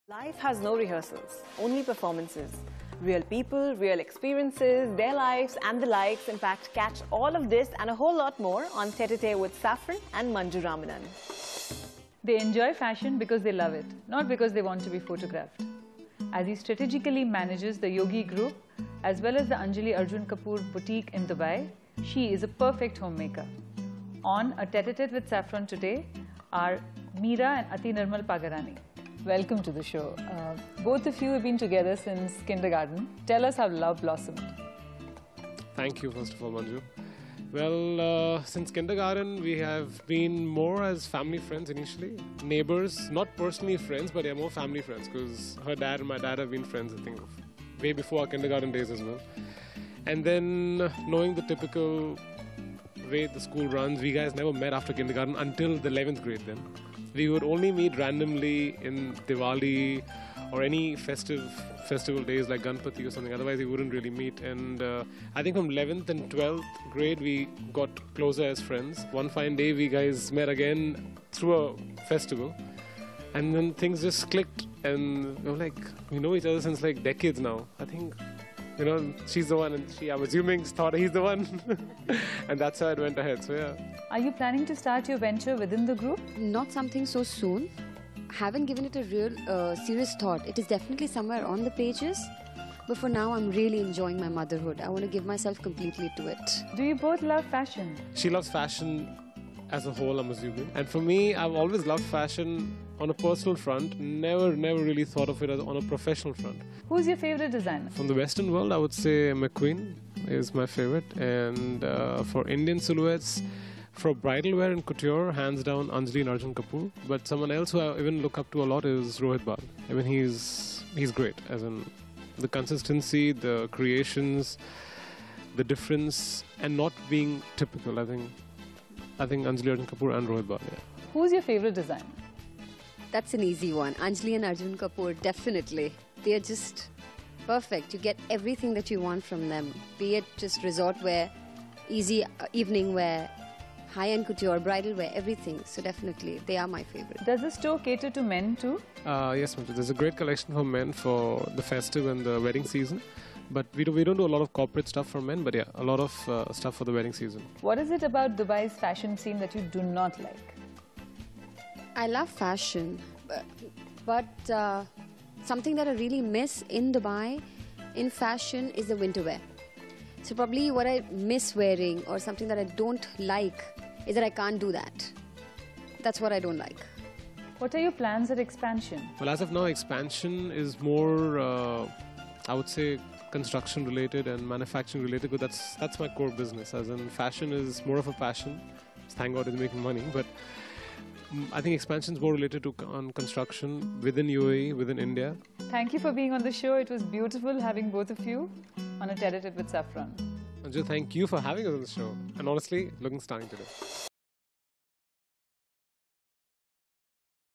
Life has no rehearsals, only performances. Real people, real experiences, their lives and the likes. In fact, catch all of this and a whole lot more on Tete with Saffron and Manju Ramanan. They enjoy fashion because they love it, not because they want to be photographed. As he strategically manages the Yogi Group, as well as the Anjali Arjun Kapoor boutique in Dubai, she is a perfect homemaker. On a Tete with Saffron today are Meera and Ati Nirmal Pagarani. Welcome to the show. Both of you have been together since kindergarten. Tell us how love blossomed. Thank you, first of all, Manju. Well, since kindergarten, we have been more as family friends initially. Neighbors, not personally friends, but yeah, more family friends, because her dad and my dad have been friends, I think, way before our kindergarten days as well. And then, knowing the typical way the school runs, we guys never met after kindergarten until the 11th grade then. We would only meet randomly in Diwali or any festival days like Ganpati or something. Otherwise, we wouldn't really meet. And I think from 11th and 12th grade, we got closer as friends. One fine day, we guys met again through a festival. And then things just clicked. And we were like, we know each other since like decades now. I think, you know, she's the one, and I'm assuming, thought he's the one. And that's how it went ahead, so yeah. Are you planning to start your venture within the group? Not something so soon. Haven't given it a real serious thought. It is definitely somewhere on the pages. But for now, I'm really enjoying my motherhood. I want to give myself completely to it. Do you both love fashion? She loves fashion as a whole, I'm assuming. And for me, I've always loved fashion on a personal front. Never really thought of it as on a professional front. Who's your favorite designer? From the Western world, I would say McQueen is my favorite. And for Indian silhouettes, for bridal wear and couture, hands down Anjali and Arjun Kapoor. But someone else who I even look up to a lot is Rohit Bal. I mean, he's great, as in the consistency, the creations, the difference, and not being typical. I think Anjali Arjun Kapoor and Rohit Bal. Yeah. Who's your favorite designer? That's an easy one. Anjali and Arjun Kapoor, definitely. They are just perfect. You get everything that you want from them. Be it just resort wear, easy evening wear, high-end couture, bridal wear, everything. So definitely, they are my favorite. Does the store cater to men too? Yes, Manju. There's a great collection for men for the festive and the wedding season. But we don't do a lot of corporate stuff for men, but yeah, a lot of stuff for the wedding season. What is it about Dubai's fashion scene that you do not like? I love fashion, but something that I really miss in Dubai, in fashion, is the winter wear. So probably what I miss wearing or something that I don't like is that I can't do that. That's what I don't like. What are your plans at expansion? Well, as of now, expansion is more, I would say, construction related and manufacturing related, but that's my core business. As in, fashion is more of a passion. Thank God it's making money, but I think expansion is more related to construction within UAE, within India. Thank you for being on the show. It was beautiful having both of you on a Tete with Saffron. Anju, thank you for having us on the show. And honestly, looking stunning today.